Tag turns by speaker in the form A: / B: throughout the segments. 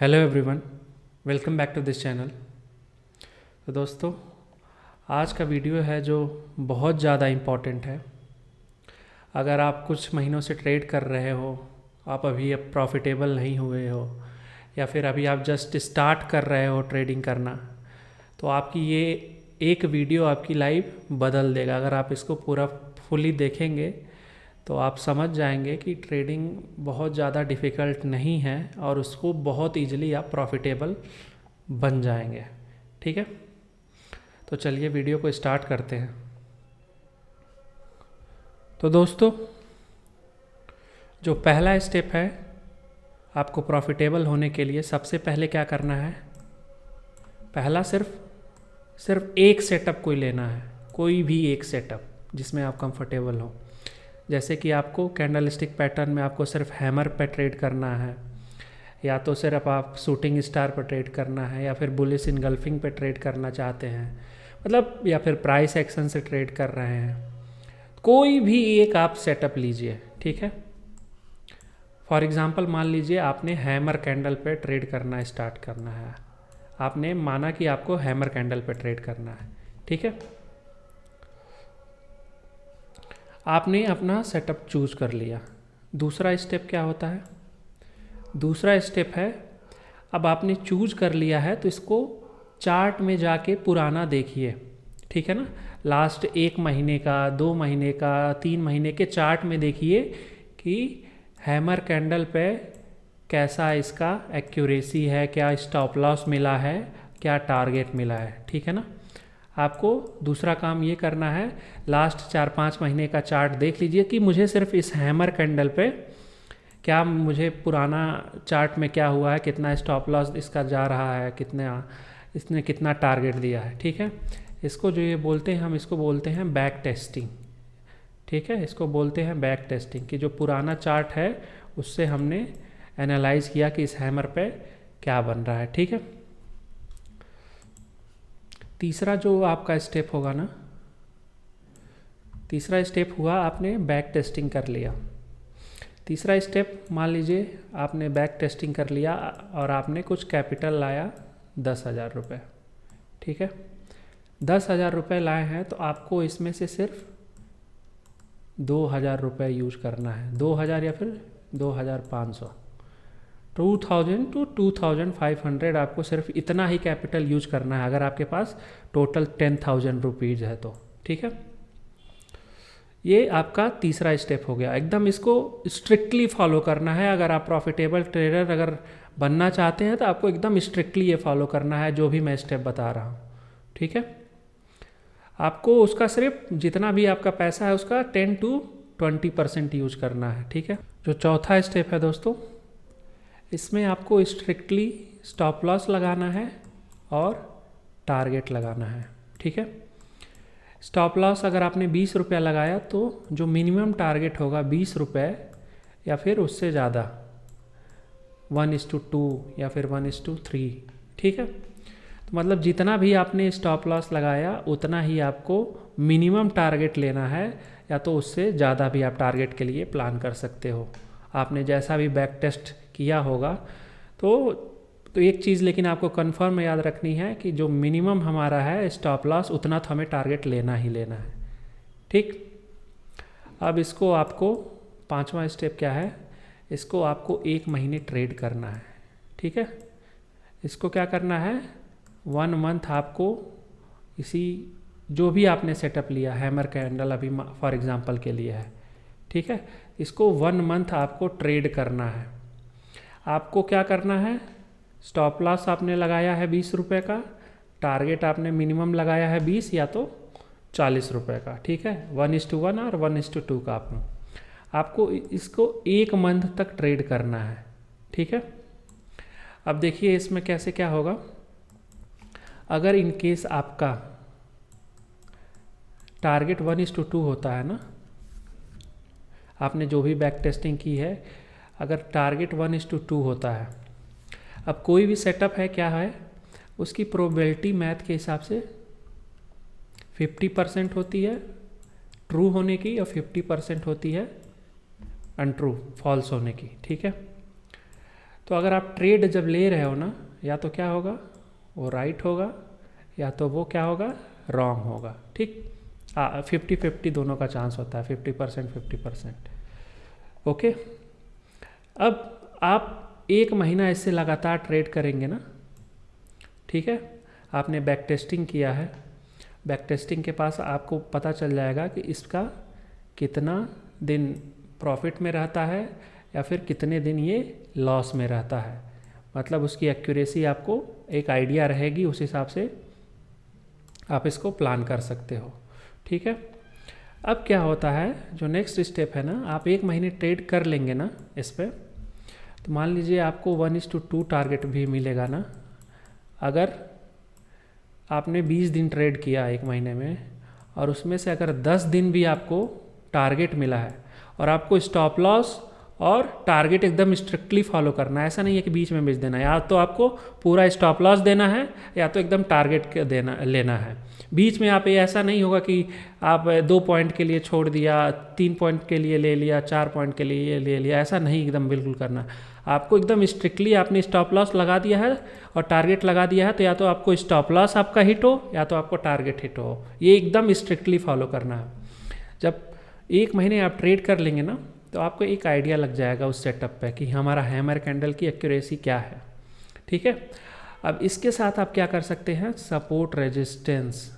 A: Hello everyone, welcome back to this channel. तो दोस्तों, आज का वीडियो है जो बहुत ज़्यादा इम्पॉर्टेंट है। अगर आप कुछ महीनों से ट्रेड कर रहे हो, आप अभी अब प्रॉफिटेबल नहीं हुए हो, या फिर अभी आप जस्ट स्टार्ट कर रहे हो ट्रेडिंग करना, तो आपकी ये एक वीडियो आपकी लाइफ बदल देगा। अगर आप इसको पूरा फुली देखेंगे तो आप समझ जाएंगे कि ट्रेडिंग बहुत ज़्यादा डिफ़िकल्ट नहीं है और उसको बहुत ईजिली आप प्रॉफिटेबल बन जाएंगे। ठीक है, तो चलिए वीडियो को स्टार्ट करते हैं। तो दोस्तों, जो पहला स्टेप है आपको प्रॉफिटेबल होने के लिए, सबसे पहले क्या करना है, पहला सिर्फ एक सेटअप कोई लेना है, कोई भी एक सेटअप जिसमें आप कंफर्टेबल हो। जैसे कि आपको कैंडल स्टिक पैटर्न में आपको सिर्फ हैमर पर ट्रेड करना है, या तो सिर्फ आप शूटिंग स्टार पर ट्रेड करना है, या फिर बुलिश इनगल्फिंग पे ट्रेड करना चाहते हैं, मतलब या फिर प्राइस एक्शन से ट्रेड कर रहे हैं, कोई भी एक आप सेटअप लीजिए। ठीक है, फॉर एग्जांपल मान लीजिए आपने हैमर कैंडल पे ट्रेड करना स्टार्ट करना है। आपने माना कि आपको हैमर कैंडल पे ट्रेड करना है। ठीक है, आपने अपना सेटअप चूज कर लिया। दूसरा स्टेप क्या होता है? दूसरा स्टेप है, अब आपने चूज कर लिया है तो इसको चार्ट में जाके पुराना देखिए। ठीक है ना, लास्ट 1 महीने का, 2 महीने का, 3 महीने के चार्ट में देखिए कि हैमर कैंडल पे कैसा इसका एक्यूरेसी है, क्या स्टॉप लॉस मिला है, क्या टारगेट मिला है। ठीक है ना, आपको दूसरा काम ये करना है, लास्ट 4-5 महीने का चार्ट देख लीजिए कि मुझे सिर्फ इस हैमर कैंडल पे क्या, मुझे पुराना चार्ट में क्या हुआ है, कितना स्टॉप लॉस इसका जा रहा है, इसने कितना टारगेट दिया है। ठीक है, इसको जो ये बोलते हैं, हम इसको बोलते हैं बैक टेस्टिंग। ठीक है, इसको बोलते हैं बैक टेस्टिंग, कि जो पुराना चार्ट है उससे हमने एनालाइज किया कि इस हैमर पे क्या बन रहा है। ठीक है, तीसरा जो आपका स्टेप होगा ना, तीसरा स्टेप हुआ आपने बैक टेस्टिंग कर लिया। तीसरा स्टेप, मान लीजिए आपने बैक टेस्टिंग कर लिया और आपने कुछ कैपिटल लाया 10,000 रुपये। ठीक है, 10,000 रुपये लाए हैं तो आपको इसमें से सिर्फ 2,000 रुपये यूज करना है। 2,000 या फिर 2,500, 2,000 to 2,500 आपको सिर्फ इतना ही कैपिटल यूज करना है, अगर आपके पास टोटल 10,000 रुपीज़ है तो। ठीक है, ये आपका तीसरा स्टेप हो गया। एकदम इसको स्ट्रिक्टली फॉलो करना है। अगर आप प्रॉफिटेबल ट्रेडर अगर बनना चाहते हैं तो आपको एकदम स्ट्रिक्टली ये फॉलो करना है, जो भी मैं स्टेप बता रहा हूँ। ठीक है, आपको उसका सिर्फ जितना भी आपका पैसा है उसका 10 to 20% यूज करना है। ठीक है, जो चौथा स्टेप है दोस्तों, इसमें आपको स्ट्रिक्टली स्टॉप लॉस लगाना है और टारगेट लगाना है। ठीक है, स्टॉप लॉस अगर आपने 20 रुपया लगाया तो जो मिनिमम टारगेट होगा 20 रुपये या फिर उससे ज़्यादा, 1:2 या फिर 1:3। ठीक है, तो मतलब जितना भी आपने स्टॉप लॉस लगाया उतना ही आपको मिनिमम टारगेट लेना है, या तो उससे ज़्यादा भी आप टारगेट के लिए प्लान कर सकते हो। आपने जैसा भी बैक टेस्ट किया होगा तो एक चीज़ लेकिन आपको कंफर्म याद रखनी है कि जो मिनिमम हमारा है स्टॉप लॉस, उतना तो हमें टारगेट लेना ही लेना है। ठीक, अब इसको आपको पांचवा स्टेप क्या है, इसको आपको 1 महीने ट्रेड करना है। ठीक है, इसको क्या करना है, 1 मंथ आपको इसी जो भी आपने सेटअप लिया, हैमर कैंडल अभी फॉर एग्जांपल के लिए है। ठीक है, इसको 1 मंथ आपको ट्रेड करना है। आपको क्या करना है, स्टॉप लॉस आपने लगाया है 20 रुपये का, टारगेट आपने मिनिमम लगाया है 20 या तो 40 रुपये का। ठीक है, 1:1 और 1:2 का आपको इसको 1 मंथ तक ट्रेड करना है। ठीक है, अब देखिए इसमें कैसे क्या होगा। अगर इन केस आपका टारगेट 1:2 होता है ना, आपने जो भी बैक टेस्टिंग की है, अगर टारगेट 1:2 होता है, अब कोई भी सेटअप है क्या है, उसकी प्रोबेबिलिटी मैथ के हिसाब से 50% होती है ट्रू होने की और 50% होती है अनट्रू, फॉल्स होने की। ठीक है, तो अगर आप ट्रेड जब ले रहे हो ना, या तो क्या होगा, वो राइट होगा, या तो वो क्या होगा, रॉन्ग होगा। ठीक, 50-50 दोनों का चांस होता है, 50% 50%। ओके, अब आप 1 महीना इससे लगातार ट्रेड करेंगे ना, ठीक है, आपने बैक टेस्टिंग किया है, बैक टेस्टिंग के पास आपको पता चल जाएगा कि इसका कितना दिन प्रॉफिट में रहता है या फिर कितने दिन ये लॉस में रहता है। मतलब उसकी एक्यूरेसी आपको एक आइडिया रहेगी, उस हिसाब से आप इसको प्लान कर सकते हो। ठीक है, अब क्या होता है, जो नेक्स्ट स्टेप है ना, आप 1 महीने ट्रेड कर लेंगे ना इस पर, तो मान लीजिए आपको 1:2 टारगेट भी मिलेगा ना। अगर आपने 20 दिन ट्रेड किया 1 महीने में, और उसमें से अगर 10 दिन भी आपको टारगेट मिला है, और आपको स्टॉप लॉस और टारगेट एकदम स्ट्रिक्टली फॉलो करना है, ऐसा नहीं है कि बीच में बेच देना है, या तो आपको पूरा स्टॉप लॉस देना है या तो एकदम टारगेट लेना है। बीच में आप, ये ऐसा नहीं होगा कि आप 2 पॉइंट के लिए छोड़ दिया, 3 पॉइंट के लिए ले लिया, 4 पॉइंट के लिए ले लिया, ऐसा नहीं एकदम बिल्कुल करना। आपको एकदम स्ट्रिक्टली आपने स्टॉप लॉस लगा दिया है और टारगेट लगा दिया है, तो या तो आपको स्टॉप लॉस आपका हिट हो या तो आपको टारगेट हिट हो, ये एकदम स्ट्रिक्टली फॉलो करना है। जब 1 महीने आप ट्रेड कर लेंगे ना, तो आपको एक आइडिया लग जाएगा उस सेटअप पे कि हमारा हैमर कैंडल की एक्यूरेसी क्या है। ठीक है, अब इसके साथ आप क्या कर सकते हैं, सपोर्ट रेजिस्टेंस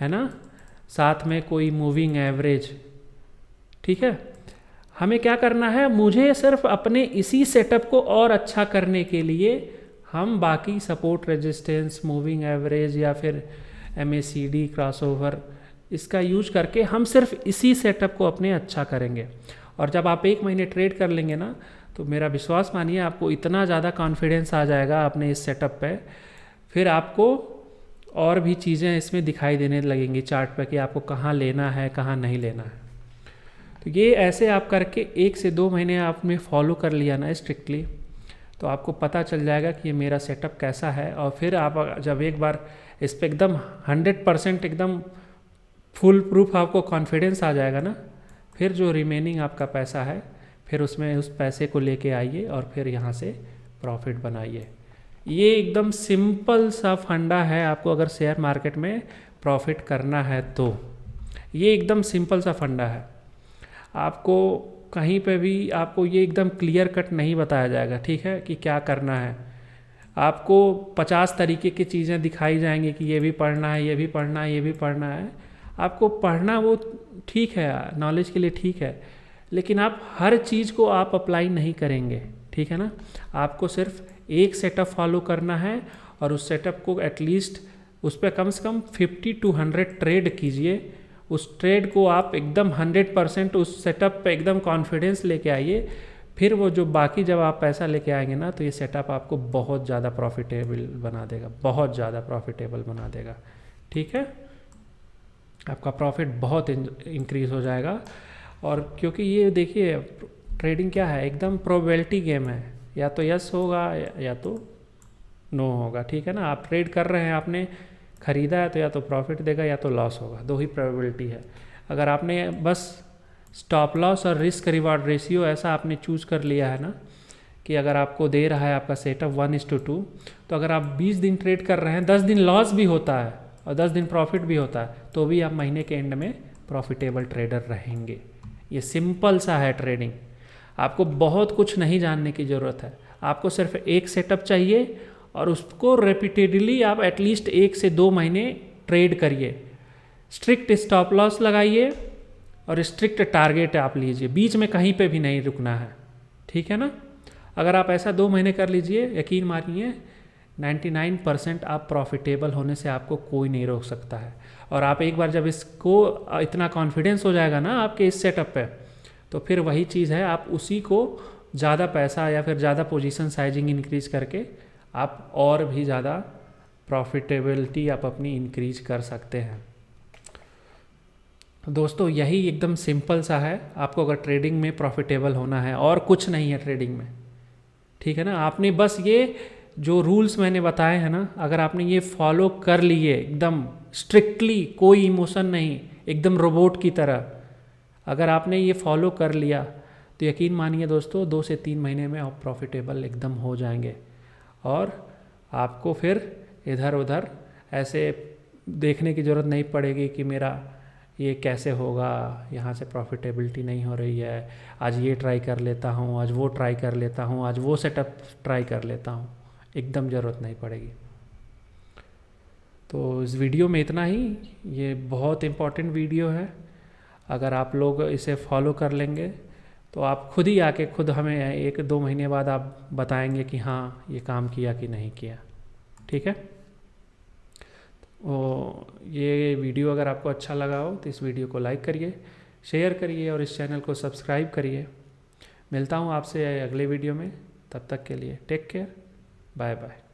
A: है ना, साथ में कोई मूविंग एवरेज। ठीक है, हमें क्या करना है, मुझे सिर्फ अपने इसी सेटअप को और अच्छा करने के लिए हम बाकी सपोर्ट रेजिस्टेंस, मूविंग एवरेज या फिर MACD क्रॉसओवर, इसका यूज करके हम सिर्फ इसी सेटअप को अपने अच्छा करेंगे। और जब आप 1 महीने ट्रेड कर लेंगे ना, तो मेरा विश्वास मानिए आपको इतना ज़्यादा कॉन्फिडेंस आ जाएगा अपने इस सेटअप पे, फिर आपको और भी चीज़ें इसमें दिखाई देने लगेंगी चार्ट पे कि आपको कहाँ लेना है, कहाँ नहीं लेना है। तो ये ऐसे आप करके 1 से 2 महीने आपने फॉलो कर लिया ना स्ट्रिक्टली, तो आपको पता चल जाएगा कि ये मेरा सेटअप कैसा है। और फिर आप जब एक बार इस पर एकदम 100% एकदम फुल प्रूफ आपको कॉन्फिडेंस आ जाएगा ना, फिर जो रिमेनिंग आपका पैसा है, फिर उसमें उस पैसे को लेके आइए और फिर यहाँ से प्रॉफिट बनाइए। ये एकदम सिंपल सा फंडा है, आपको अगर शेयर मार्केट में प्रॉफिट करना है तो ये एकदम सिंपल सा फंडा है। आपको कहीं पे भी आपको ये एकदम क्लियर कट नहीं बताया जाएगा, ठीक है, कि क्या करना है। आपको 50 तरीके की चीज़ें दिखाई जाएंगी कि ये भी पढ़ना है, ये भी पढ़ना है, ये भी पढ़ना है। आपको पढ़ना वो ठीक है, नॉलेज के लिए ठीक है, लेकिन आप हर चीज़ को आप अप्लाई नहीं करेंगे, ठीक है ना। आपको सिर्फ एक सेटअप फॉलो करना है और उस सेटअप को एटलीस्ट उस पर कम से कम 50 to 100 ट्रेड कीजिए। उस ट्रेड को आप एकदम 100% उस सेटअप पे एकदम कॉन्फिडेंस लेके आइए। फिर वो जो बाकी जब आप पैसा लेके आएंगे ना, तो ये सेटअप आपको बहुत ज़्यादा प्रॉफिटेबल बना देगा, बहुत ज़्यादा प्रॉफिटेबल बना देगा। ठीक है, आपका प्रॉफिट बहुत इंक्रीज़ हो जाएगा। और क्योंकि ये देखिए ट्रेडिंग क्या है, एकदम प्रोबेबिलिटी गेम है, या तो यस होगा या तो नो होगा। ठीक है ना, आप ट्रेड कर रहे हैं, आपने ख़रीदा है तो या तो प्रॉफिट देगा या तो लॉस होगा, 2 ही प्रोबेबिलिटी है। अगर आपने बस स्टॉप लॉस और रिस्क रिवार्ड रेशियो ऐसा आपने चूज़ कर लिया है ना, कि अगर आपको दे रहा है आपका सेटअप 1:2, तो अगर आप 20 दिन ट्रेड कर रहे हैं, 10 दिन लॉस भी होता है और 10 दिन प्रॉफिट भी होता है, तो भी आप महीने के एंड में प्रॉफिटेबल ट्रेडर रहेंगे। ये सिंपल सा है ट्रेडिंग, आपको बहुत कुछ नहीं जानने की ज़रूरत है। आपको सिर्फ एक सेटअप चाहिए और उसको रिपीटेडली आप एटलीस्ट 1 से 2 महीने ट्रेड करिए। स्ट्रिक्ट स्टॉप लॉस लगाइए और स्ट्रिक्ट टारगेट आप लीजिए, बीच में कहीं पे भी नहीं रुकना है। ठीक है ना, अगर आप ऐसा 2 महीने कर लीजिए, यकीन मानिए 99% आप प्रॉफिटेबल होने से आपको कोई नहीं रोक सकता है। और आप एक बार जब इसको इतना कॉन्फिडेंस हो जाएगा ना आपके इस सेटअप पे, तो फिर वही चीज़ है, आप उसी को ज़्यादा पैसा या फिर ज़्यादा पोजीशन साइजिंग इंक्रीज करके आप और भी ज़्यादा प्रॉफिटेबिलिटी आप अपनी इंक्रीज कर सकते हैं। दोस्तों यही एकदम सिंपल सा है, आपको अगर ट्रेडिंग में प्रॉफिटेबल होना है, और कुछ नहीं है ट्रेडिंग में। ठीक है ना, आपने बस ये जो रूल्स मैंने बताए हैं ना, अगर आपने ये फॉलो कर लिए एकदम स्ट्रिक्टली, कोई इमोशन नहीं, एकदम रोबोट की तरह, अगर आपने ये फॉलो कर लिया, तो यकीन मानिए दोस्तों 2 से 3 महीने में आप प्रॉफिटेबल एकदम हो जाएंगे और आपको फिर इधर उधर ऐसे देखने की ज़रूरत नहीं पड़ेगी कि मेरा ये कैसे होगा, यहाँ से प्रॉफिटेबिलिटी नहीं हो रही है, आज ये ट्राई कर लेता हूँ, आज वो ट्राई कर लेता हूँ, आज वो सेटअप ट्राई कर लेता हूँ, एकदम ज़रूरत नहीं पड़ेगी। तो इस वीडियो में इतना ही। ये बहुत इम्पॉर्टेंट वीडियो है, अगर आप लोग इसे फॉलो कर लेंगे तो आप खुद ही आके खुद हमें 1-2 महीने बाद आप बताएंगे कि हाँ ये काम किया कि नहीं किया। ठीक है। ये वीडियो अगर आपको अच्छा लगा हो तो इस वीडियो को लाइक करिए, शेयर करिए और इस चैनल को सब्सक्राइब करिए। मिलता हूँ आपसे अगले वीडियो में, तब तक के लिए टेक केयर, बाय बाय।